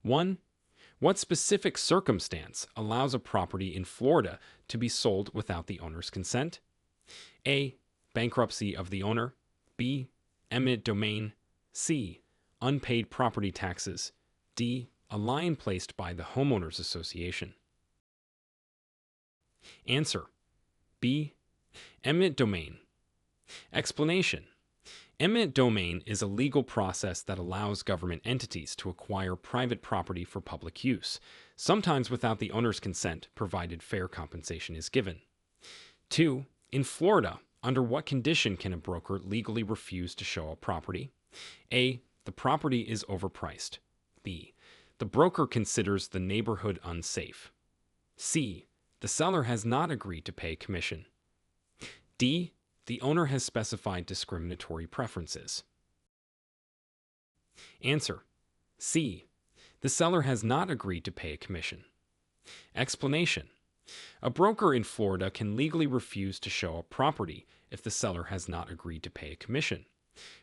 1. What specific circumstance allows a property in Florida to be sold without the owner's consent? A. Bankruptcy of the owner. B. Eminent domain. C. Unpaid property taxes. D. A lien placed by the homeowners association. Answer: B. Eminent domain. Explanation: eminent domain is a legal process that allows government entities to acquire private property for public use, sometimes without the owner's consent, provided fair compensation is given. 2. In Florida, under what condition can a broker legally refuse to show a property? A. The property is overpriced. B. The broker considers the neighborhood unsafe. C. The seller has not agreed to pay commission. D. The owner has specified discriminatory preferences. Answer: C. The seller has not agreed to pay a commission. Explanation: a broker in Florida can legally refuse to show a property if the seller has not agreed to pay a commission.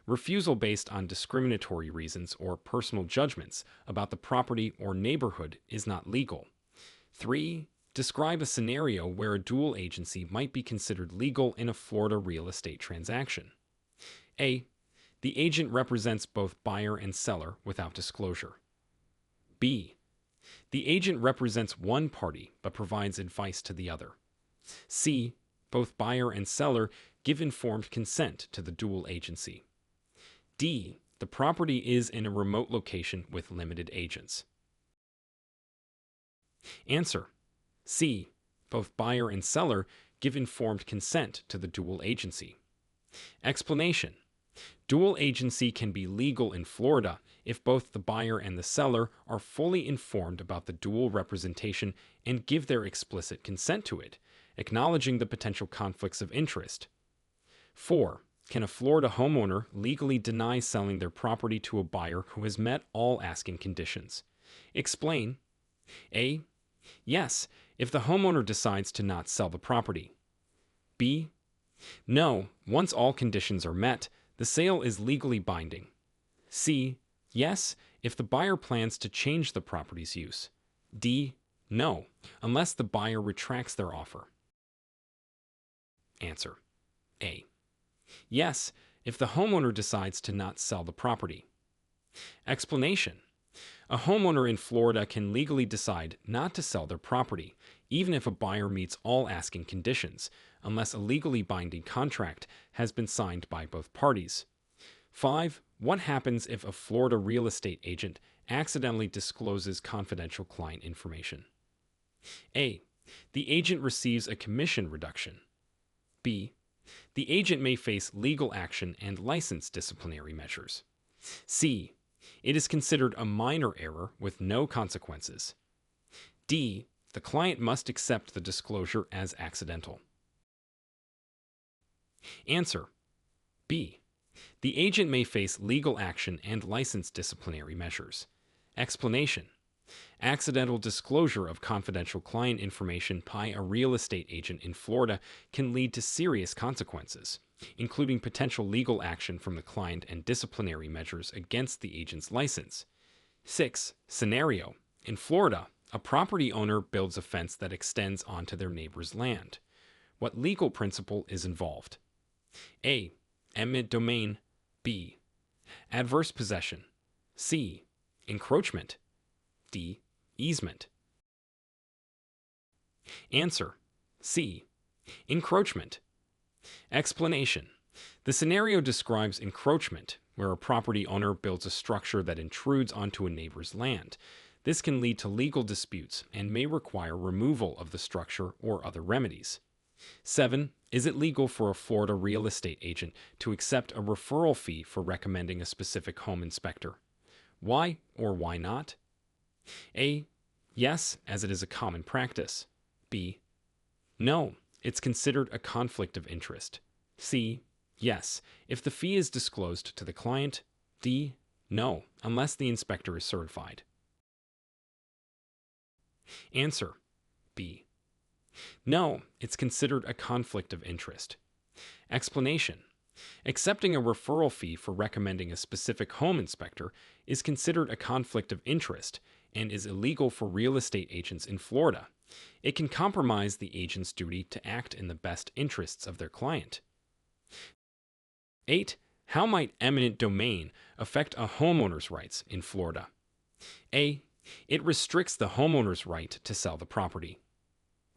Refusal based on discriminatory reasons or personal judgments about the property or neighborhood is not legal. 3. Describe a scenario where a dual agency might be considered legal in a Florida real estate transaction. A. The agent represents both buyer and seller without disclosure. B. The agent represents one party but provides advice to the other. C. Both buyer and seller give informed consent to the dual agency. D. The property is in a remote location with limited agents. Answer: C. Both buyer and seller give informed consent to the dual agency. Explanation: dual agency can be legal in Florida if both the buyer and the seller are fully informed about the dual representation and give their explicit consent to it, acknowledging the potential conflicts of interest. 4. Can a Florida homeowner legally deny selling their property to a buyer who has met all asking conditions? Explain. A. Yes, if the homeowner decides to not sell the property. B. No, once all conditions are met, the sale is legally binding. C. Yes, if the buyer plans to change the property's use. D. No, unless the buyer retracts their offer. Answer: A. Yes, if the homeowner decides to not sell the property. Explanation: a homeowner in Florida can legally decide not to sell their property, even if a buyer meets all asking conditions, unless a legally binding contract has been signed by both parties. 5. What happens if a Florida real estate agent accidentally discloses confidential client information? A. The agent receives a commission reduction. B. The agent may face legal action and license disciplinary measures. C. It is considered a minor error with no consequences. D. The client must accept the disclosure as accidental. Answer: B. The agent may face legal action and license disciplinary measures. Explanation: accidental disclosure of confidential client information by a real estate agent in Florida can lead to serious consequences, including potential legal action from the client and disciplinary measures against the agent's license. 6. Scenario: in Florida, a property owner builds a fence that extends onto their neighbor's land. What legal principle is involved? A. Eminent domain. B. Adverse possession. C. Encroachment. D. Easement. Answer: C. Encroachment. Explanation: the scenario describes encroachment, where a property owner builds a structure that intrudes onto a neighbor's land. This can lead to legal disputes and may require removal of the structure or other remedies. 7. Is it legal for a Florida real estate agent to accept a referral fee for recommending a specific home inspector? Why or why not? A. Yes, as it is a common practice. B. No, it's considered a conflict of interest. C. Yes, if the fee is disclosed to the client. D. No, unless the inspector is certified. Answer: B. No, it's considered a conflict of interest. Explanation: accepting a referral fee for recommending a specific home inspector is considered a conflict of interest and is illegal for real estate agents in Florida. It can compromise the agent's duty to act in the best interests of their client. 8. How might eminent domain affect a homeowner's rights in Florida? A. It restricts the homeowner's right to sell the property.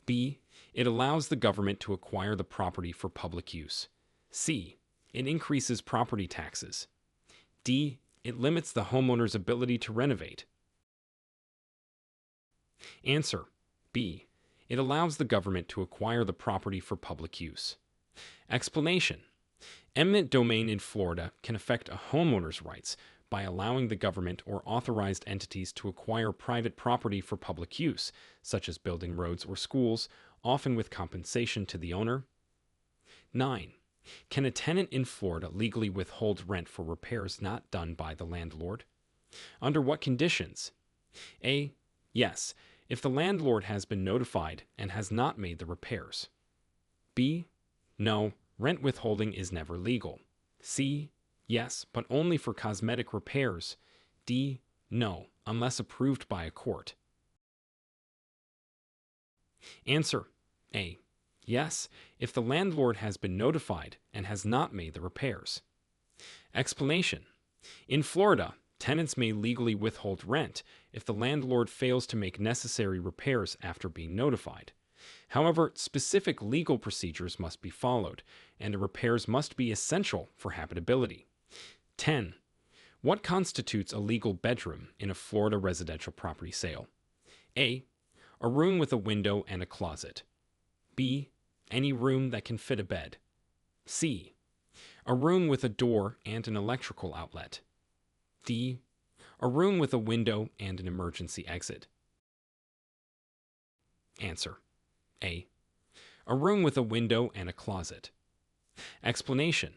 B. It allows the government to acquire the property for public use. C. It increases property taxes. D. It limits the homeowner's ability to renovate. Answer: B. It allows the government to acquire the property for public use. Explanation: eminent domain in Florida can affect a homeowner's rights by allowing the government or authorized entities to acquire private property for public use, such as building roads or schools, often with compensation to the owner. 9. Can a tenant in Florida legally withhold rent for repairs not done by the landlord? Under what conditions? A. Yes, if the landlord has been notified and has not made the repairs. B. No, rent withholding is never legal. C. Yes, but only for cosmetic repairs. D. No, unless approved by a court. Answer: A. Yes, if the landlord has been notified and has not made the repairs. Explanation: in Florida, tenants may legally withhold rent if the landlord fails to make necessary repairs after being notified. However, specific legal procedures must be followed, and the repairs must be essential for habitability. 10. What constitutes a legal bedroom in a Florida residential property sale? A. A room with a window and a closet. B. Any room that can fit a bed. C. A room with a door and an electrical outlet. D. A room with a window and an emergency exit. Answer: A. A room with a window and a closet. Explanation: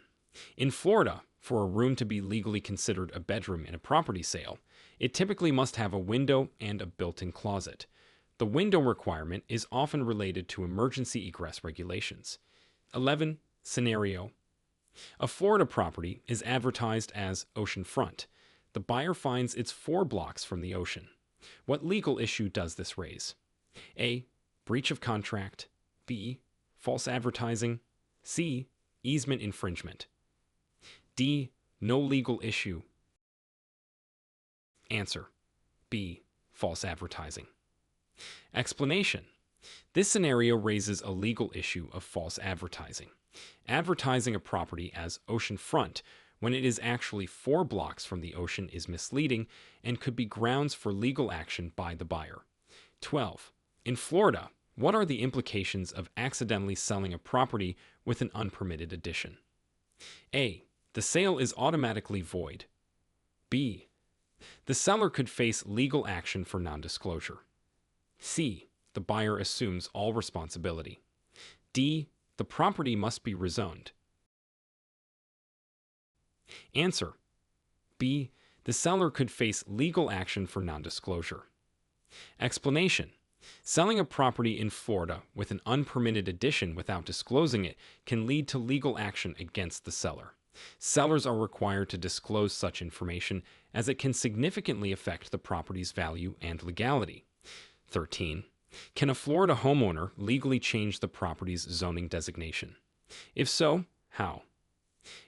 in Florida, for a room to be legally considered a bedroom in a property sale, it typically must have a window and a built-in closet. The window requirement is often related to emergency egress regulations. 11. Scenario: a Florida property is advertised as oceanfront. The buyer finds it's 4 blocks from the ocean. What legal issue does this raise? A. Breach of contract. B. False advertising. C. Easement infringement. D. No legal issue. Answer: B. False advertising. Explanation: this scenario raises a legal issue of false advertising. Advertising a property as oceanfront when it is actually 4 blocks from the ocean is misleading and could be grounds for legal action by the buyer. 12. In Florida, what are the implications of accidentally selling a property with an unpermitted addition? A. The sale is automatically void. B. The seller could face legal action for non-disclosure. C. The buyer assumes all responsibility. D. The property must be rezoned. Answer: B. The seller could face legal action for non-disclosure. Explanation: selling a property in Florida with an unpermitted addition without disclosing it can lead to legal action against the seller. Sellers are required to disclose such information as it can significantly affect the property's value and legality. 13. Can a Florida homeowner legally change the property's zoning designation? If so, how?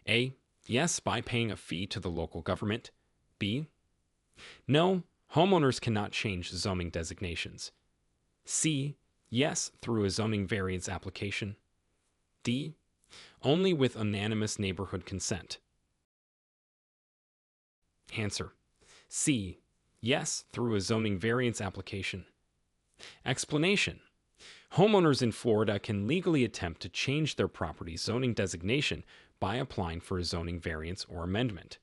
A. Yes, by paying a fee to the local government. B. No, homeowners cannot change zoning designations. C. Yes, through a zoning variance application. D. Only with unanimous neighborhood consent. Answer: C. Yes, through a zoning variance application. Explanation: homeowners in Florida can legally attempt to change their property's zoning designation by applying for a zoning variance or amendment.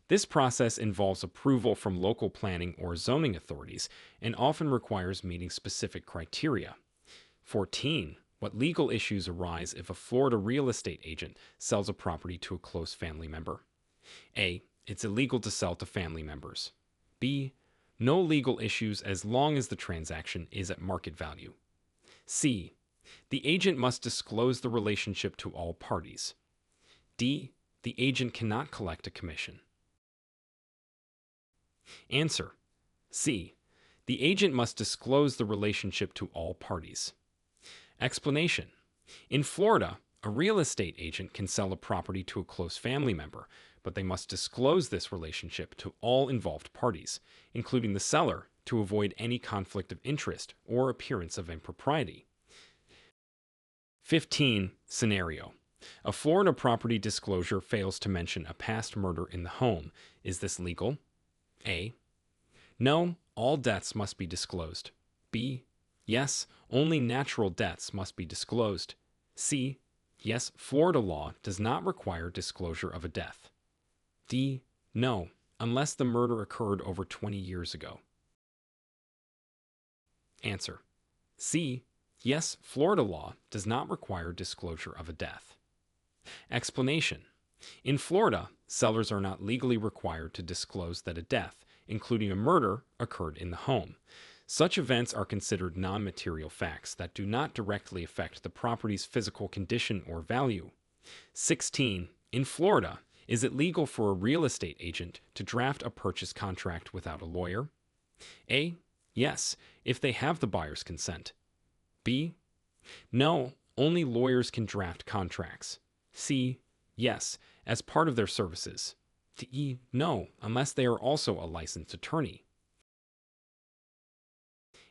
This process involves approval from local planning or zoning authorities and often requires meeting specific criteria. 14. What legal issues arise if a Florida real estate agent sells a property to a close family member? A. It's illegal to sell to family members. B. No legal issues as long as the transaction is at market value. C. The agent must disclose the relationship to all parties. D. The agent cannot collect a commission. Answer: C. The agent must disclose the relationship to all parties. Explanation. In Florida, a real estate agent can sell a property to a close family member, but they must disclose this relationship to all involved parties, including the seller, to avoid any conflict of interest or appearance of impropriety. 15. Scenario. A Florida property disclosure fails to mention a past murder in the home. Is this legal? A. No, all deaths must be disclosed. B. Yes, only natural deaths must be disclosed. C. Yes, Florida law does not require disclosure of a death. D. No, unless the murder occurred over 20 years ago. Answer. C. Yes, Florida law does not require disclosure of a death. Explanation. In Florida, sellers are not legally required to disclose that a death, including a murder, occurred in the home. Such events are considered non-material facts that do not directly affect the property's physical condition or value. 16. In Florida, is it legal for a real estate agent to draft a purchase contract without a lawyer? A. Yes, if they have the buyer's consent. B. No, only lawyers can draft contracts. C. Yes, as part of their services. D. No, unless they are also a licensed attorney.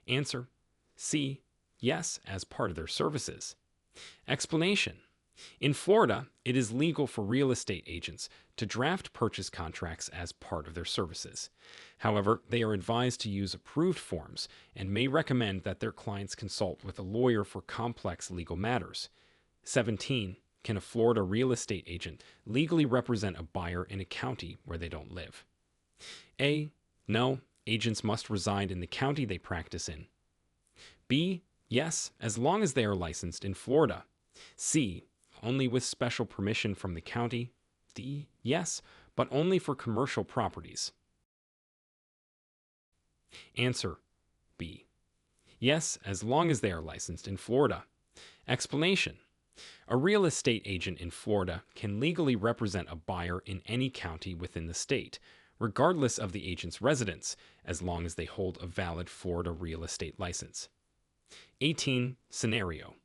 Answer. C. Yes, as part of their services. Explanation. In Florida, it is legal for real estate agents to draft purchase contracts as part of their services. However, they are advised to use approved forms and may recommend that their clients consult with a lawyer for complex legal matters. 17. Can a Florida real estate agent legally represent a buyer in a county where they don't live? A. No, agents must reside in the county they practice in. B. Yes, as long as they are licensed in Florida. C. Only with special permission from the county. D. Yes, but only for commercial properties. Answer. B. Yes, as long as they are licensed in Florida. Explanation. A real estate agent in Florida can legally represent a buyer in any county within the state, regardless of the agent's residence, as long as they hold a valid Florida real estate license. 18. Scenario.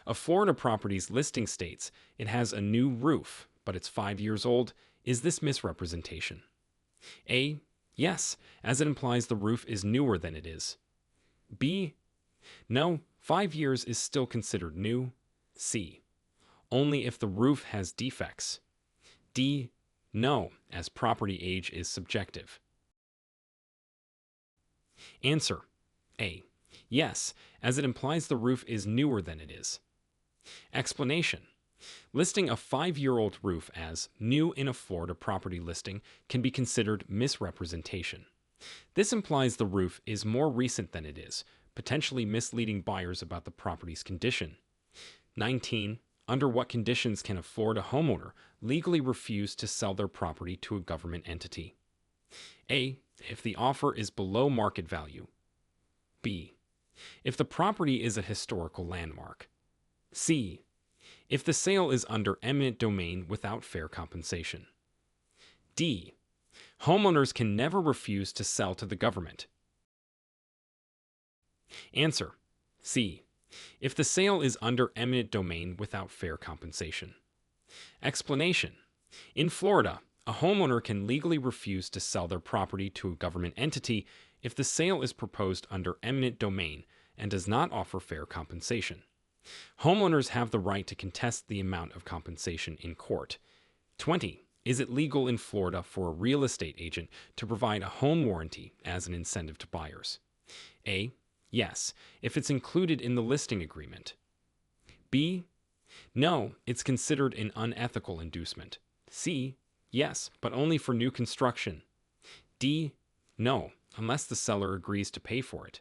A Florida property's listing states it has a new roof, but it's 5 years old. Is this misrepresentation? A. Yes, as it implies the roof is newer than it is. B. No, 5 years is still considered new. C. Only if the roof has defects. D. No, as property age is subjective. Answer. A. Yes, as it implies the roof is newer than it is. Explanation. Listing a 5-year-old roof as new in a Florida property listing can be considered misrepresentation. This implies the roof is more recent than it is, potentially misleading buyers about the property's condition. 19. Under what conditions can a Florida homeowner legally refuse to sell their property to a government entity? A. If the offer is below market value. B. If the property is a historical landmark. C. If the sale is under eminent domain without fair compensation. D. Homeowners can never refuse to sell to the government. Answer. C. If the sale is under eminent domain without fair compensation. Explanation. In Florida, a homeowner can legally refuse to sell their property to a government entity if the sale is proposed under eminent domain and does not offer fair compensation. Homeowners have the right to contest the amount of compensation in court. 20. Is it legal in Florida for a real estate agent to provide a home warranty as an incentive to buyers? A. Yes, if it's included in the listing agreement. B. No, it's considered an unethical inducement. C. Yes, but only for new construction. D. No, unless the seller agrees to pay for it.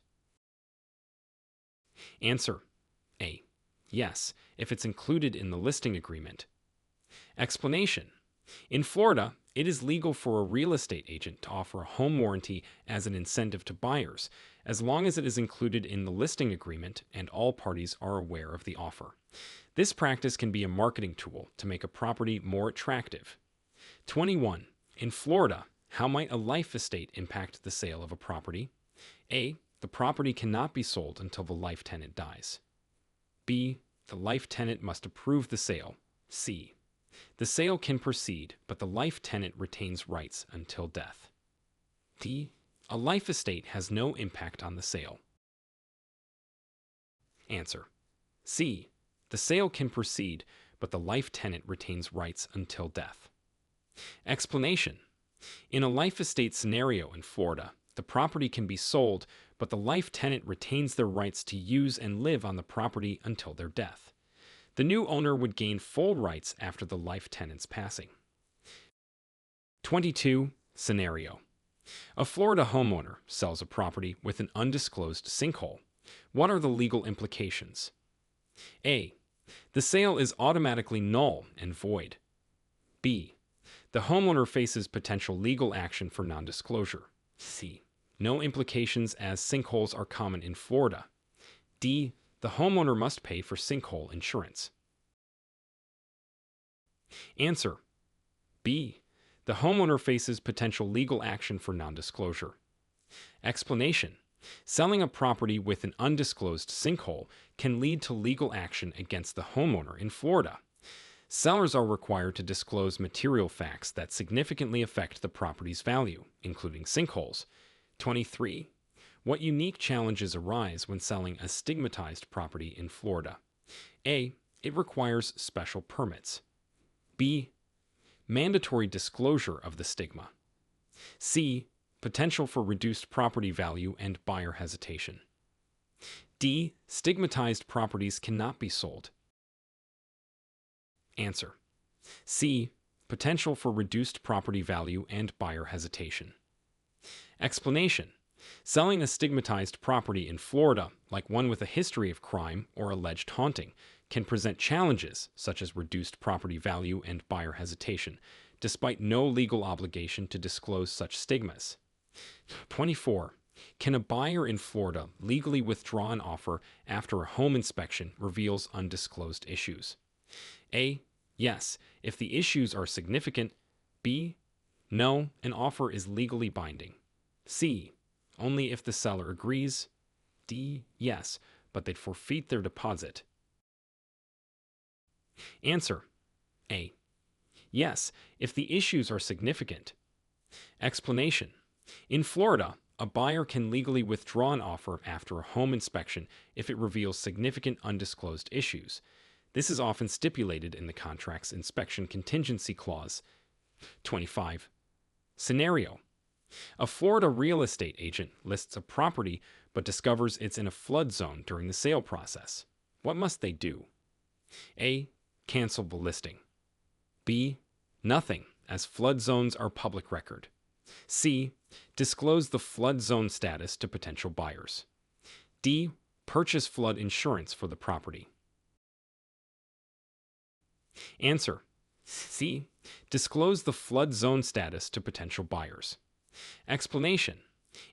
Answer. A. Yes, if it's included in the listing agreement. Explanation. In Florida, it is legal for a real estate agent to offer a home warranty as an incentive to buyers, as long as it is included in the listing agreement and all parties are aware of the offer. This practice can be a marketing tool to make a property more attractive. 21. In Florida, how might a life estate impact the sale of a property? A. the property cannot be sold until the life tenant dies. B. The life tenant must approve the sale. C. The sale can proceed, but the life tenant retains rights until death. D. A life estate has no impact on the sale. Answer. C. The sale can proceed, but the life tenant retains rights until death. Explanation. In a life estate scenario in Florida, the property can be sold, but the life tenant retains their rights to use and live on the property until their death. The new owner would gain full rights after the life tenant's passing. 22. Scenario. A Florida homeowner sells a property with an undisclosed sinkhole. What are the legal implications? A. The sale is automatically null and void. B. The homeowner faces potential legal action for non-disclosure. C. No implications as sinkholes are common in Florida. D. The homeowner must pay for sinkhole insurance. Answer. B. The homeowner faces potential legal action for non-disclosure. Explanation. Selling a property with an undisclosed sinkhole can lead to legal action against the homeowner in Florida. Sellers are required to disclose material facts that significantly affect the property's value, including sinkholes. 23. What unique challenges arise when selling a stigmatized property in Florida? A. It requires special permits. B. Mandatory disclosure of the stigma. C. Potential for reduced property value and buyer hesitation. D. Stigmatized properties cannot be sold. Answer. C. Potential for reduced property value and buyer hesitation. Explanation. Selling a stigmatized property in Florida, like one with a history of crime or alleged haunting, can present challenges such as reduced property value and buyer hesitation, despite no legal obligation to disclose such stigmas. 24. Can a buyer in Florida legally withdraw an offer after a home inspection reveals undisclosed issues? A. Yes, if the issues are significant. B. No, an offer is legally binding. C. Only if the seller agrees. D. Yes, but they'd forfeit their deposit. Answer. A. Yes, if the issues are significant. Explanation. In Florida, a buyer can legally withdraw an offer after a home inspection if it reveals significant undisclosed issues. This is often stipulated in the contract's inspection contingency clause. 25. Scenario. A Florida real estate agent lists a property but discovers it's in a flood zone during the sale process. What must they do? A. Cancel the listing. B. Nothing, as flood zones are public record. C. Disclose the flood zone status to potential buyers. D. Purchase flood insurance for the property. Answer. C. Disclose the flood zone status to potential buyers. Explanation.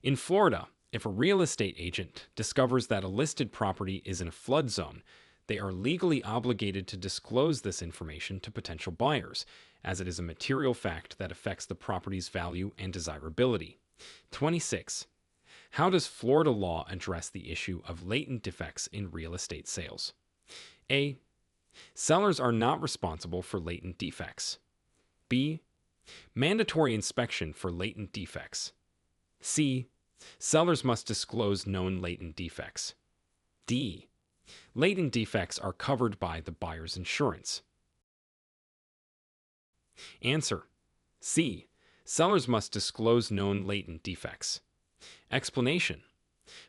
In Florida, if a real estate agent discovers that a listed property is in a flood zone, they are legally obligated to disclose this information to potential buyers, as it is a material fact that affects the property's value and desirability. 26. How does Florida law address the issue of latent defects in real estate sales? A. Sellers are not responsible for latent defects. B. Mandatory inspection for latent defects. C. Sellers must disclose known latent defects. D. Latent defects are covered by the buyer's insurance. Answer. C. Sellers must disclose known latent defects. Explanation.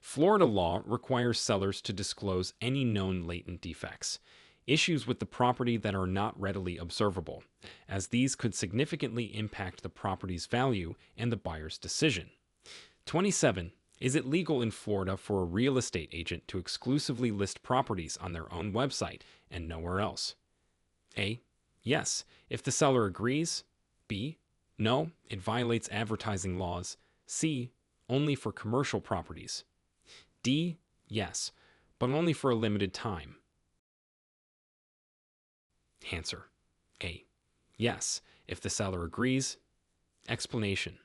Florida law requires sellers to disclose any known latent defects, issues with the property that are not readily observable, as these could significantly impact the property's value and the buyer's decision. 27. Is it legal in Florida for a real estate agent to exclusively list properties on their own website and nowhere else? A. Yes, if the seller agrees. B. No, it violates advertising laws. C. Only for commercial properties. D. Yes, but only for a limited time. Answer. A. Yes, if the seller agrees. Explanation.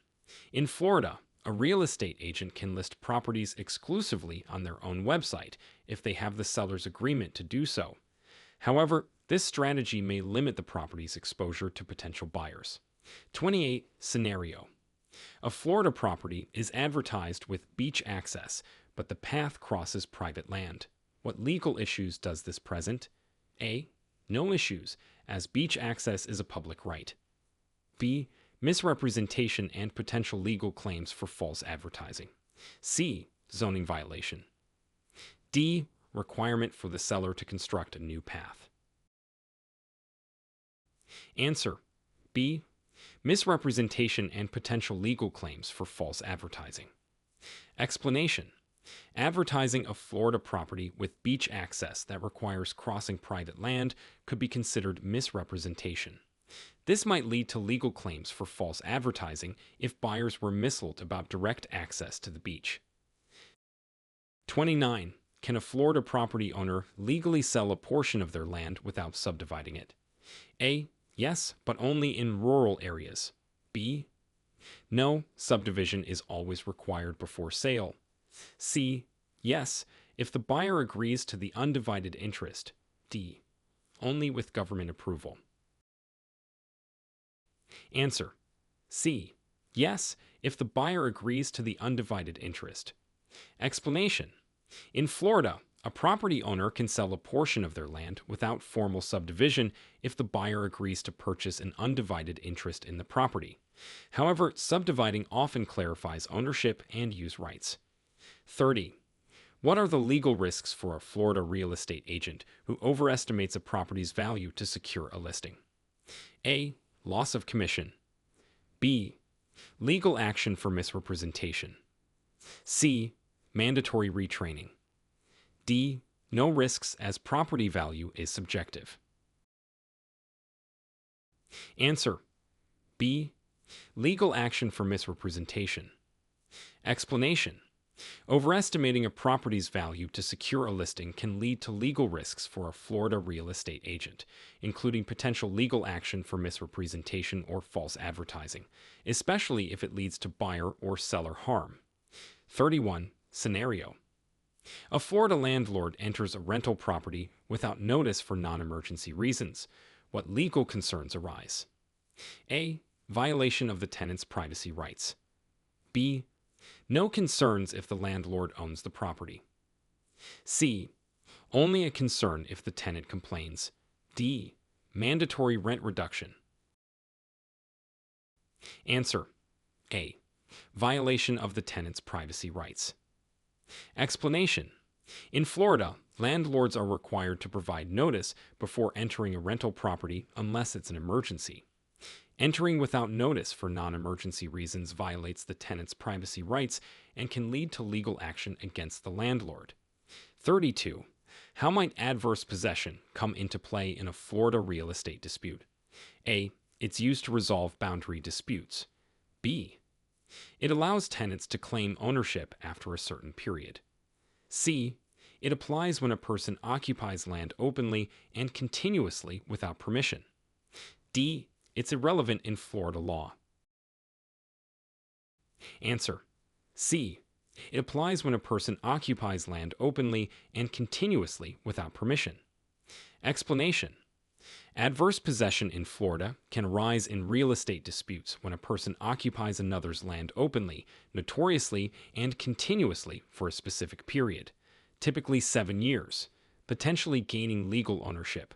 In Florida, A real estate agent can list properties exclusively on their own website if they have the seller's agreement to do so. However, this strategy may limit the property's exposure to potential buyers. 28. Scenario. A Florida property is advertised with beach access, but the path crosses private land. What legal issues does this present? A. No issues, as beach access is a public right. B. Misrepresentation and potential legal claims for false advertising. C. Zoning violation. D. Requirement for the seller to construct a new path. Answer. B. Misrepresentation and potential legal claims for false advertising. Explanation. Advertising a Florida property with beach access that requires crossing private land could be considered misrepresentation. This might lead to legal claims for false advertising if buyers were misled about direct access to the beach. 29. Can a Florida property owner legally sell a portion of their land without subdividing it? A. Yes, but only in rural areas. B. No, subdivision is always required before sale. C. Yes, if the buyer agrees to the undivided interest. D. Only with government approval. Answer. C. Yes, if the buyer agrees to the undivided interest. Explanation. In Florida, a property owner can sell a portion of their land without formal subdivision if the buyer agrees to purchase an undivided interest in the property. However, subdividing often clarifies ownership and use rights. 30. What are the legal risks for a Florida real estate agent who overestimates a property's value to secure a listing? A. Loss of commission. B. Legal action for misrepresentation. C. Mandatory retraining. D. No risks, as property value is subjective. Answer. B. Legal action for misrepresentation. Explanation. Overestimating a property's value to secure a listing can lead to legal risks for a Florida real estate agent, including potential legal action for misrepresentation or false advertising, especially if it leads to buyer or seller harm. 31. Scenario. A Florida landlord enters a rental property without notice for non-emergency reasons. What legal concerns arise? A. Violation of the tenant's privacy rights. B. No concerns if the landlord owns the property. C. Only a concern if the tenant complains. D. Mandatory rent reduction. Answer. A. Violation of the tenant's privacy rights. Explanation. In Florida, landlords are required to provide notice before entering a rental property unless it's an emergency. Entering without notice for non-emergency reasons violates the tenant's privacy rights and can lead to legal action against the landlord. 32. How might adverse possession come into play in a Florida real estate dispute? A. It's used to resolve boundary disputes. B. It allows tenants to claim ownership after a certain period. C. It applies when a person occupies land openly and continuously without permission. D. It's irrelevant in Florida law. Answer. C. It applies when a person occupies land openly and continuously without permission. Explanation. Adverse possession in Florida can arise in real estate disputes when a person occupies another's land openly, notoriously, and continuously for a specific period, typically 7 years, potentially gaining legal ownership.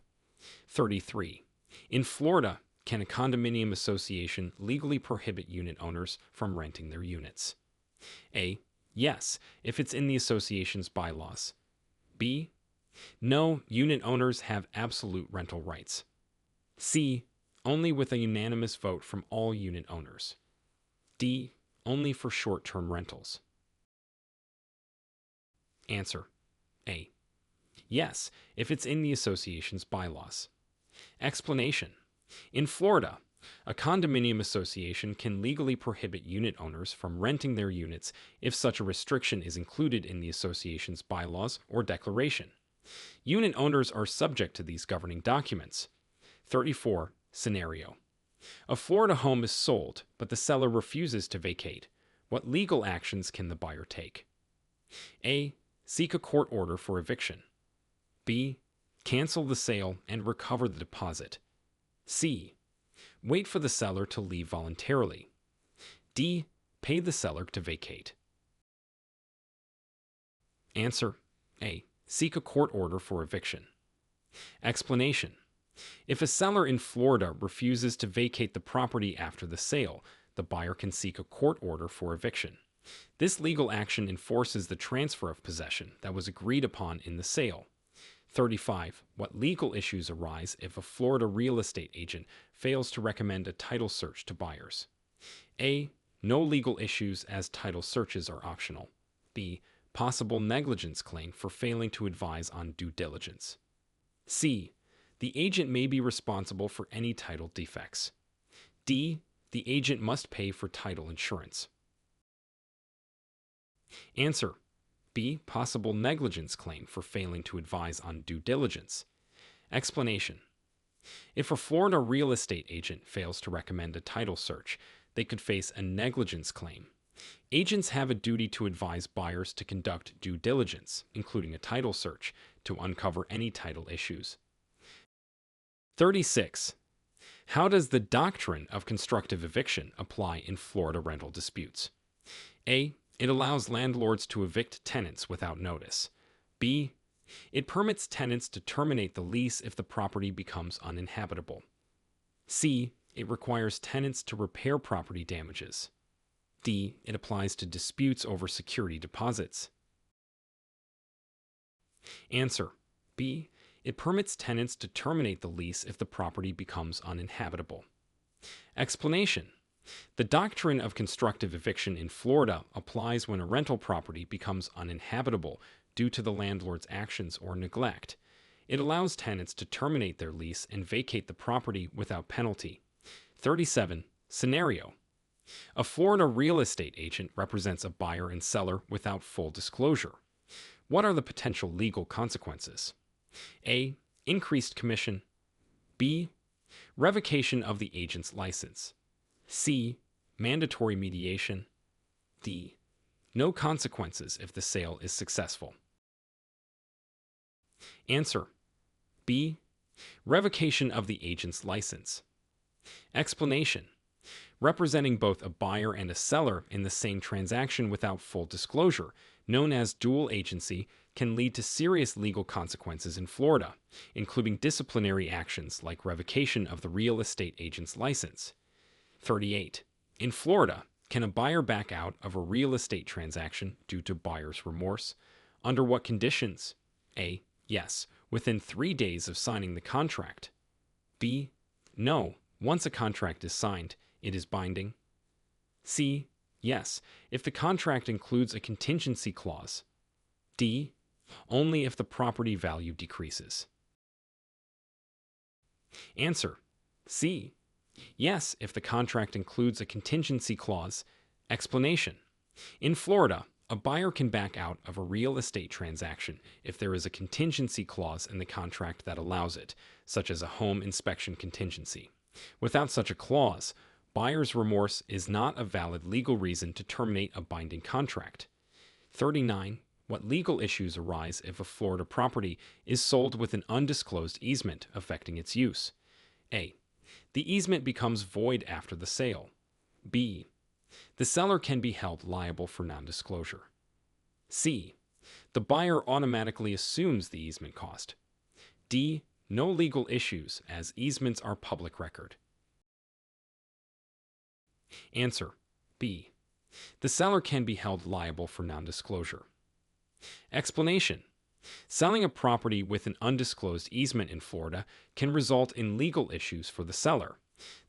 33. In Florida, can a condominium association legally prohibit unit owners from renting their units? A. Yes, if it's in the association's bylaws. B. No, unit owners have absolute rental rights. C. Only with a unanimous vote from all unit owners. D. Only for short-term rentals. Answer. A. Yes, if it's in the association's bylaws. Explanation. In Florida, a condominium association can legally prohibit unit owners from renting their units if such a restriction is included in the association's bylaws or declaration. Unit owners are subject to these governing documents. 34. Scenario. A Florida home is sold, but the seller refuses to vacate. What legal actions can the buyer take? A. Seek a court order for eviction. B. Cancel the sale and recover the deposit. C. Wait for the seller to leave voluntarily. D. Pay the seller to vacate. Answer: A. Seek a court order for eviction. Explanation: if a seller in Florida refuses to vacate the property after the sale, the buyer can seek a court order for eviction. This legal action enforces the transfer of possession that was agreed upon in the sale. 35. What legal issues arise if a Florida real estate agent fails to recommend a title search to buyers? A. No legal issues, as title searches are optional. B. Possible negligence claim for failing to advise on due diligence. C. The agent may be responsible for any title defects. D. The agent must pay for title insurance. Answer: B. Possible negligence claim for failing to advise on due diligence. Explanation: if a Florida real estate agent fails to recommend a title search, they could face a negligence claim. Agents have a duty to advise buyers to conduct due diligence, including a title search, to uncover any title issues. 36. How does the doctrine of constructive eviction apply in Florida rental disputes? A. It allows landlords to evict tenants without notice. B. It permits tenants to terminate the lease if the property becomes uninhabitable. C. It requires tenants to repair property damages. D. It applies to disputes over security deposits. Answer: B. It permits tenants to terminate the lease if the property becomes uninhabitable. Explanation: the doctrine of constructive eviction in Florida applies when a rental property becomes uninhabitable due to the landlord's actions or neglect. It allows tenants to terminate their lease and vacate the property without penalty. 37. Scenario: a Florida real estate agent represents a buyer and seller without full disclosure. What are the potential legal consequences? A. Increased commission. B. Revocation of the agent's license. C. Mandatory mediation. D. No consequences if the sale is successful. Answer: B. Revocation of the agent's license. Explanation: representing both a buyer and a seller in the same transaction without full disclosure, known as dual agency, can lead to serious legal consequences in Florida, including disciplinary actions like revocation of the real estate agent's license. 38. In Florida, can a buyer back out of a real estate transaction due to buyer's remorse? Under what conditions? A. Yes, within 3 days of signing the contract. B. No, once a contract is signed, it is binding. C. Yes, if the contract includes a contingency clause. D. Only if the property value decreases. Answer: C. Yes, if the contract includes a contingency clause. Explanation: in Florida, a buyer can back out of a real estate transaction if there is a contingency clause in the contract that allows it, such as a home inspection contingency. Without such a clause, buyer's remorse is not a valid legal reason to terminate a binding contract. 39. What legal issues arise if a Florida property is sold with an undisclosed easement affecting its use? A. The easement becomes void after the sale. B. The seller can be held liable for non-disclosure. C. The buyer automatically assumes the easement cost. D. No legal issues, as easements are public record. Answer: B. The seller can be held liable for non-disclosure. Explanation: selling a property with an undisclosed easement in Florida can result in legal issues for the seller.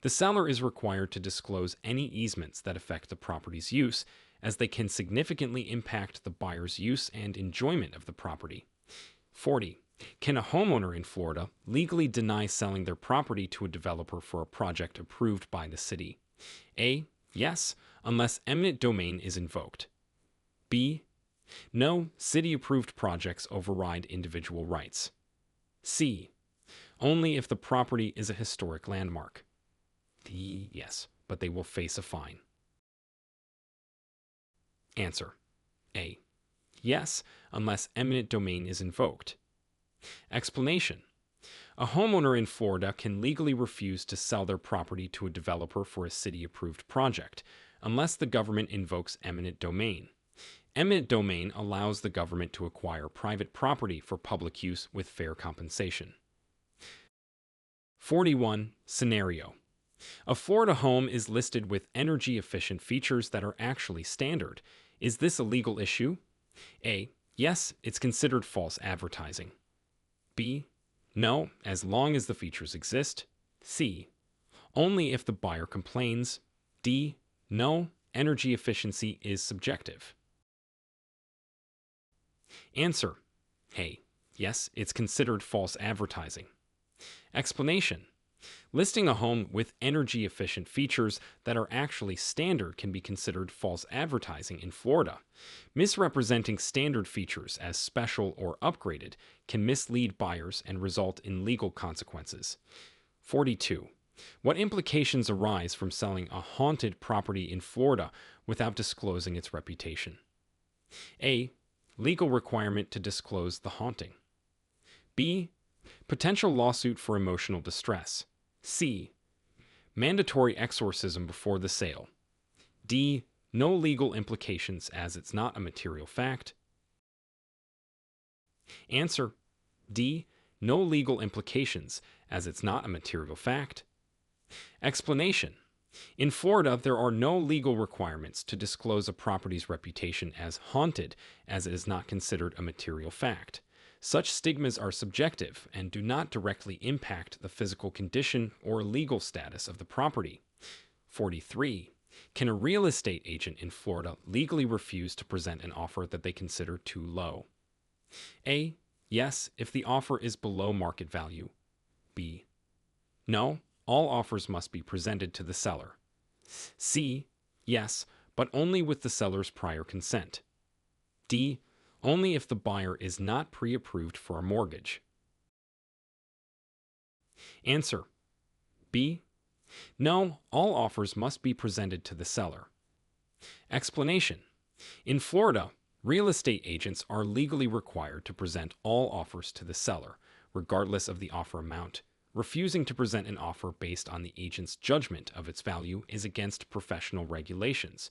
The seller is required to disclose any easements that affect the property's use, as they can significantly impact the buyer's use and enjoyment of the property. 40. Can a homeowner in Florida legally deny selling their property to a developer for a project approved by the city? A. Yes, unless eminent domain is invoked. B. No, city-approved projects override individual rights. C. Only if the property is a historic landmark. D. Yes, but they will face a fine. Answer: A. Yes, unless eminent domain is invoked. Explanation: a homeowner in Florida can legally refuse to sell their property to a developer for a city-approved project unless the government invokes eminent domain. Eminent domain allows the government to acquire private property for public use with fair compensation. 41. Scenario: a Florida home is listed with energy-efficient features that are actually standard. Is this a legal issue? A. Yes, it's considered false advertising. B. No, as long as the features exist. C. Only if the buyer complains. D. No, energy efficiency is subjective. Answer: A. Yes, it's considered false advertising. Explanation: listing a home with energy-efficient features that are actually standard can be considered false advertising in Florida. Misrepresenting standard features as special or upgraded can mislead buyers and result in legal consequences. 42. What implications arise from selling a haunted property in Florida without disclosing its reputation? A. Legal requirement to disclose the haunting. B. Potential lawsuit for emotional distress. C. Mandatory exorcism before the sale. D. No legal implications as it's not a material fact. Answer: D. No legal implications as it's not a material fact. Explanation: in Florida, there are no legal requirements to disclose a property's reputation as haunted as it is not considered a material fact. Such stigmas are subjective and do not directly impact the physical condition or legal status of the property. 43. Can a real estate agent in Florida legally refuse to present an offer that they consider too low? A. Yes, if the offer is below market value. B. No, all offers must be presented to the seller. C. Yes, but only with the seller's prior consent. D. Only if the buyer is not pre-approved for a mortgage. Answer: B. No, all offers must be presented to the seller. Explanation: in Florida, real estate agents are legally required to present all offers to the seller, regardless of the offer amount. Refusing to present an offer based on the agent's judgment of its value is against professional regulations.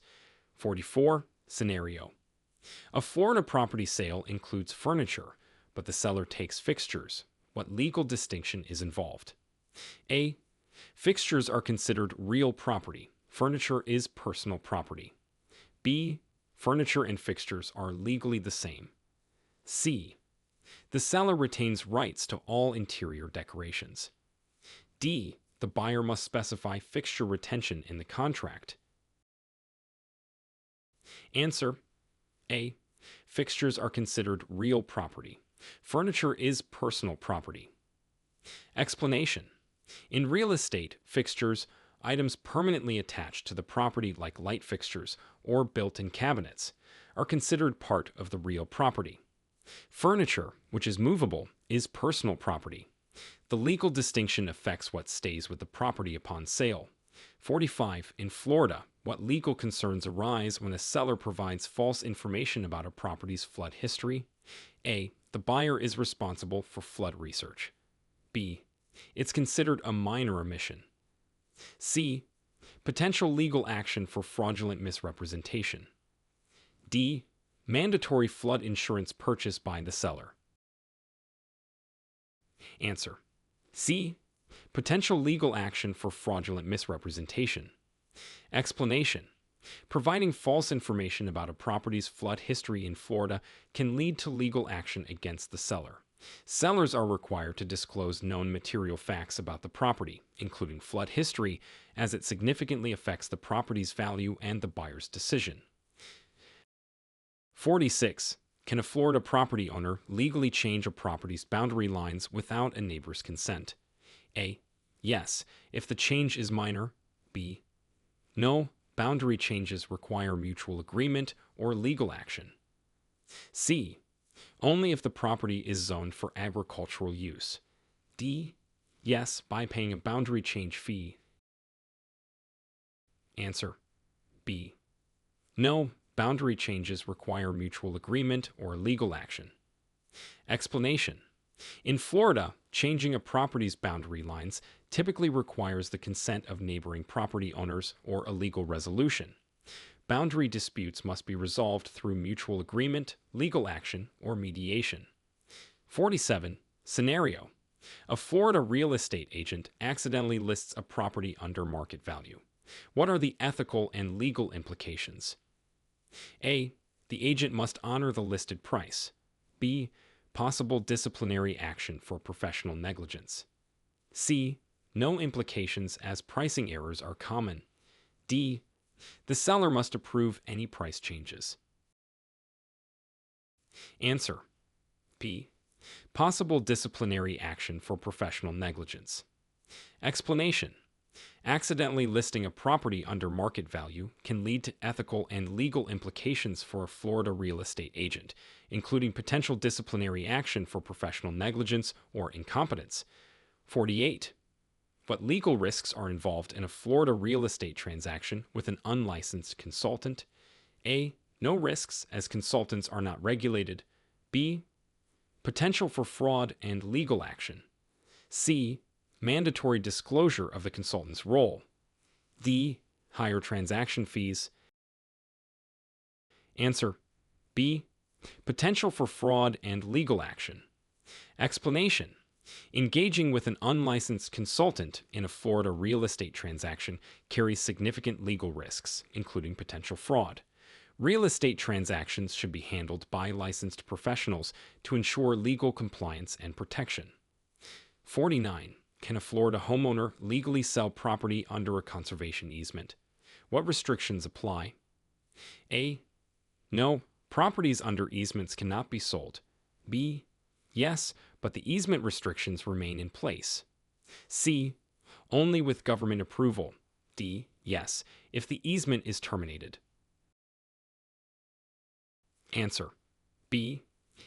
44. Scenario: a Florida property sale includes furniture, but the seller takes fixtures. What legal distinction is involved? A. Fixtures are considered real property. Furniture is personal property. B. Furniture and fixtures are legally the same. C. The seller retains rights to all interior decorations. D. The buyer must specify fixture retention in the contract. Answer: A. Fixtures are considered real property. Furniture is personal property. Explanation: in real estate, fixtures, items permanently attached to the property like light fixtures or built-in cabinets, are considered part of the real property. Furniture, which is movable, is personal property. The legal distinction affects what stays with the property upon sale. 45. In Florida, what legal concerns arise when a seller provides false information about a property's flood history? A. The buyer is responsible for flood research. B. It's considered a minor omission. C. Potential legal action for fraudulent misrepresentation. D. Mandatory flood insurance purchase by the seller. Answer: C. Potential legal action for fraudulent misrepresentation. Explanation: providing false information about a property's flood history in Florida can lead to legal action against the seller. Sellers are required to disclose known material facts about the property, including flood history, as it significantly affects the property's value and the buyer's decision. 46. Can a Florida property owner legally change a property's boundary lines without a neighbor's consent? A. Yes, if the change is minor. B. No, boundary changes require mutual agreement or legal action. C. Only if the property is zoned for agricultural use. D. Yes, by paying a boundary change fee. Answer: B. No, Boundary changes require mutual agreement or legal action. Explanation. In Florida, changing a property's boundary lines typically requires the consent of neighboring property owners or a legal resolution. Boundary disputes must be resolved through mutual agreement, legal action, or mediation. 47. Scenario. A Florida real estate agent accidentally lists a property under market value. What are the ethical and legal implications? A. The agent must honor the listed price. B. Possible disciplinary action for professional negligence. C. No implications as pricing errors are common. D. The seller must approve any price changes. Answer. B. Possible disciplinary action for professional negligence. Explanation. Accidentally listing a property under market value can lead to ethical and legal implications for a Florida real estate agent, including potential disciplinary action for professional negligence or incompetence. 48. What legal risks are involved in a Florida real estate transaction with an unlicensed consultant? A. No risks, as consultants are not regulated. B. Potential for fraud and legal action. C. Mandatory disclosure of the consultant's role. D. Higher transaction fees. Answer. B. Potential for fraud and legal action. Explanation. Engaging with an unlicensed consultant in a Florida real estate transaction carries significant legal risks, including potential fraud. Real estate transactions should be handled by licensed professionals to ensure legal compliance and protection. 49. Can a Florida homeowner legally sell property under a conservation easement? What restrictions apply? A. No, properties under easements cannot be sold. B. Yes, but the easement restrictions remain in place. C. Only with government approval. D. Yes, if the easement is terminated. Answer. B.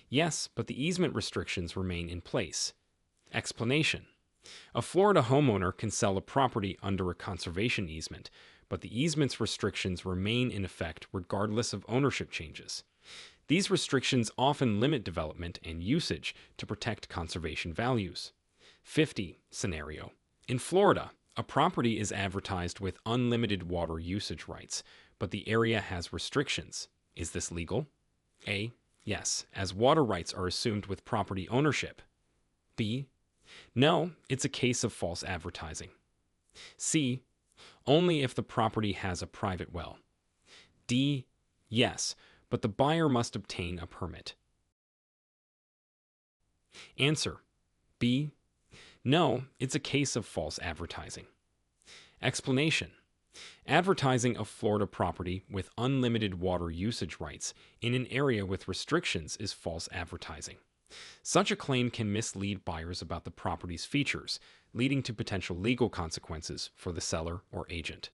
Yes, but the easement restrictions remain in place. Explanation. A Florida homeowner can sell a property under a conservation easement, but the easement's restrictions remain in effect regardless of ownership changes. These restrictions often limit development and usage to protect conservation values. 50. Scenario. In Florida, a property is advertised with unlimited water usage rights, but the area has restrictions. Is this legal? A. Yes, as water rights are assumed with property ownership. B. No, it's a case of false advertising. C. Only if the property has a private well. D. Yes, but the buyer must obtain a permit. Answer. B. No, it's a case of false advertising. Explanation. Advertising a Florida property with unlimited water usage rights in an area with restrictions is false advertising. Such a claim can mislead buyers about the property's features, leading to potential legal consequences for the seller or agent.